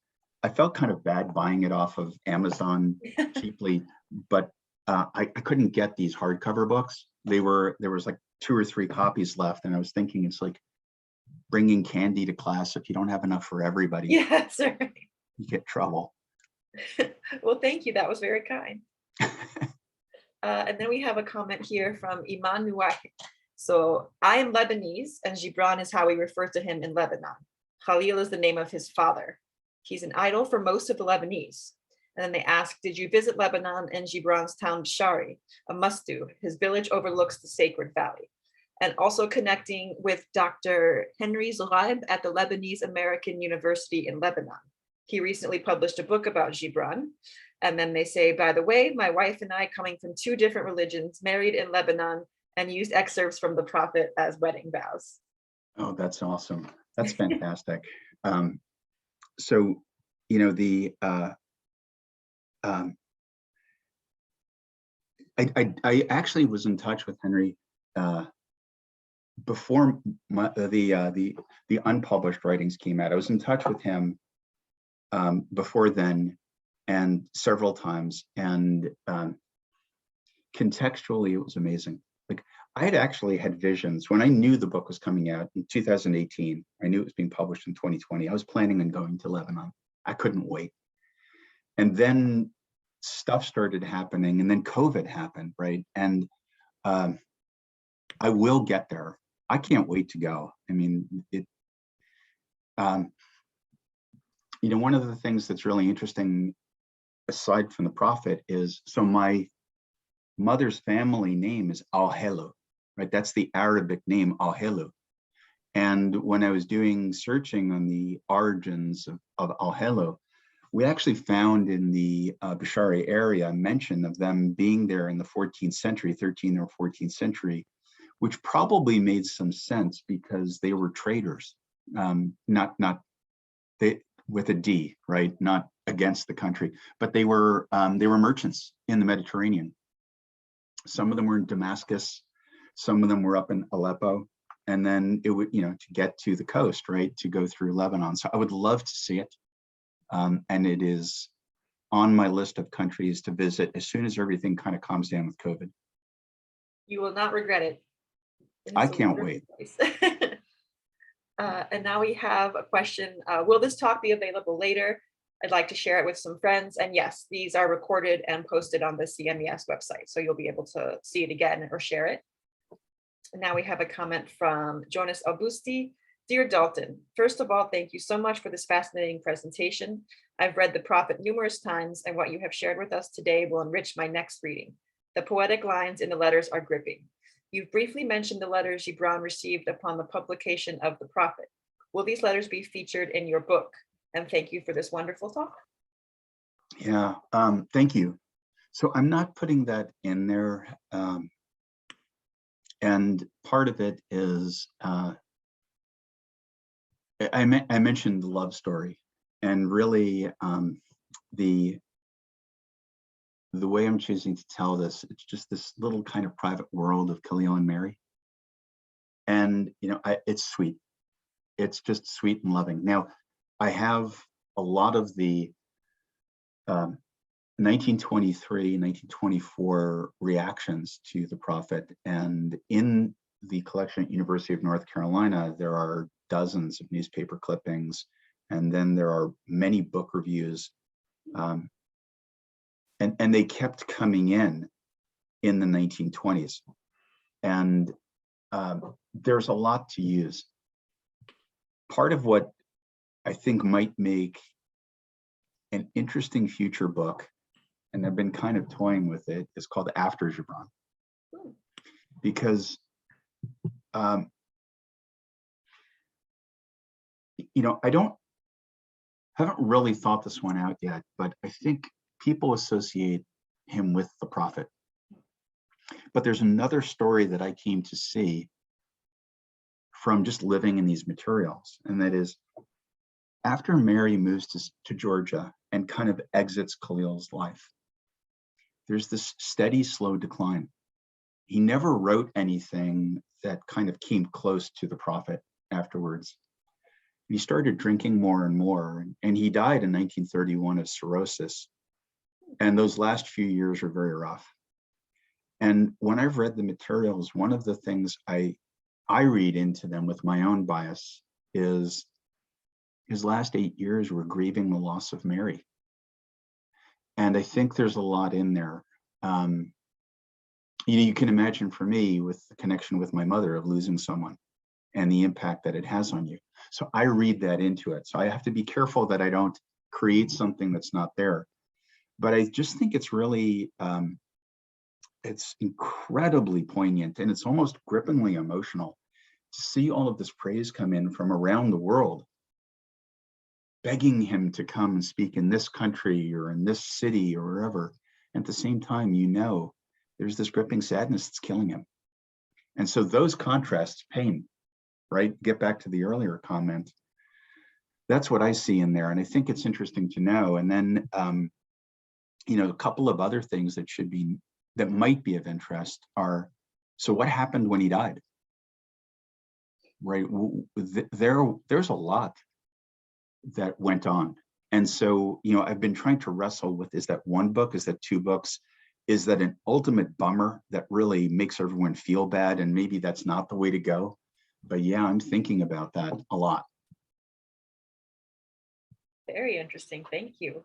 I felt kind of bad buying it off of Amazon cheaply, but I couldn't get these hardcover books. There was like 2 or 3 copies left, and I was thinking it's like bringing candy to class. If you don't have enough for everybody, yes, right. You get trouble. Well, thank you. That was very kind. And then we have a comment here from Iman Nuwahi. So I am Lebanese, and Gibran is how we refer to him in Lebanon. Kahlil is the name of his father. He's an idol for most of the Lebanese. And then they ask, did you visit Lebanon and Gibran's town Bishari? A must do. His village overlooks the Sacred Valley. And also connecting with Dr. Henry Zoraib at the Lebanese American University in Lebanon. He recently published a book about Gibran. And then they say, by the way, my wife and I, coming from 2 different religions, married in Lebanon and used excerpts from the prophet as wedding vows. Oh, that's awesome. That's fantastic. So, the I actually was in touch with Henry before the unpublished writings came out. I was in touch with him before then, and several times, and contextually it was amazing. Like, I had actually had visions when I knew the book was coming out in 2018. I knew it was being published in 2020. I was planning on going to Lebanon. I couldn't wait. And then stuff started happening, and then COVID happened, right? And I will get there. I can't wait to go. I mean, one of the things that's really interesting, aside from the prophet, is, so my mother's family name is Al-Hilu, right? That's the Arabic name, Al-Hilu. And when I was doing searching on the origins of Hilu, we actually found in the Bishari area mention of them being there in the 14th century, 13th or 14th century, which probably made some sense because they were traders, not they with a D, right? Not against the country, but they were merchants in the Mediterranean. Some of them were in Damascus, some of them were up in Aleppo, and then it would, to get to the coast, right, to go through Lebanon. So I would love to see it, and it is on my list of countries to visit as soon as everything kind of calms down with COVID. You will not regret it. I can't wait. And now we have a question. Will this talk be available later? I'd like to share it with some friends. And yes, these are recorded and posted on the CMES website, so you'll be able to see it again or share it. And now we have a comment from Jonas Augusti. Dear Dalton, first of all, thank you so much for this fascinating presentation. I've read The Prophet numerous times, and what you have shared with us today will enrich my next reading. The poetic lines in the letters are gripping. You've briefly mentioned the letters Gibran received upon the publication of The Prophet. Will these letters be featured in your book? And thank you for this wonderful talk. Yeah, thank you. So I'm not putting that in there. And part of it is, I mentioned the love story, and really the way I'm choosing to tell this, it's just this little kind of private world of Kahlil and Mary. And, it's sweet. It's just sweet and loving. Now, I have a lot of the 1923, 1924 reactions to The Prophet. And in the collection at University of North Carolina, there are dozens of newspaper clippings, and then there are many book reviews. And they kept coming in the 1920s. And there's a lot to use. Part of what I think might make an interesting future book, and I've been kind of toying with it, is called After Gibran. Because, I haven't really thought this one out yet, but I think people associate him with the Prophet. But there's another story that I came to see from just living in these materials, and that is, after Mary moves to Georgia and kind of exits Kahlil's life, there's this steady, slow decline. He never wrote anything that kind of came close to the Prophet afterwards. He started drinking more and more, and he died in 1931 of cirrhosis. And those last few years are very rough. And when I've read the materials, one of the things I read into them with my own bias is his last 8 years were grieving the loss of Mary. And I think there's a lot in there. You can imagine for me, with the connection with my mother, of losing someone and the impact that it has on you. So I read that into it. So I have to be careful that I don't create something that's not there. But I just think it's really, it's incredibly poignant, and it's almost grippingly emotional to see all of this praise come in from around the world, begging him to come and speak in this country or in this city or wherever. And at the same time, there's this gripping sadness that's killing him. And so those contrasts, pain, right? Get back to the earlier comment. That's what I see in there. And I think it's interesting to know. And then, a couple of other things that might be of interest are, so what happened when he died? Right, there's a lot that went on. And so, I've been trying to wrestle with, is that one book? Is that two books? Is that an ultimate bummer that really makes everyone feel bad? And maybe that's not the way to go. But yeah, I'm thinking about that a lot. Very interesting. Thank you.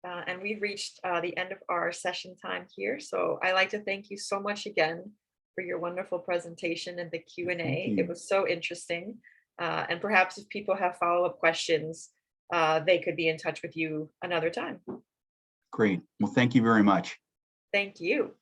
And we've reached the end of our session time here. So I'd like to thank you so much again for your wonderful presentation and the Q&A. It was so interesting. And perhaps if people have follow-up questions, they could be in touch with you another time. Great. Well, thank you very much. Thank you.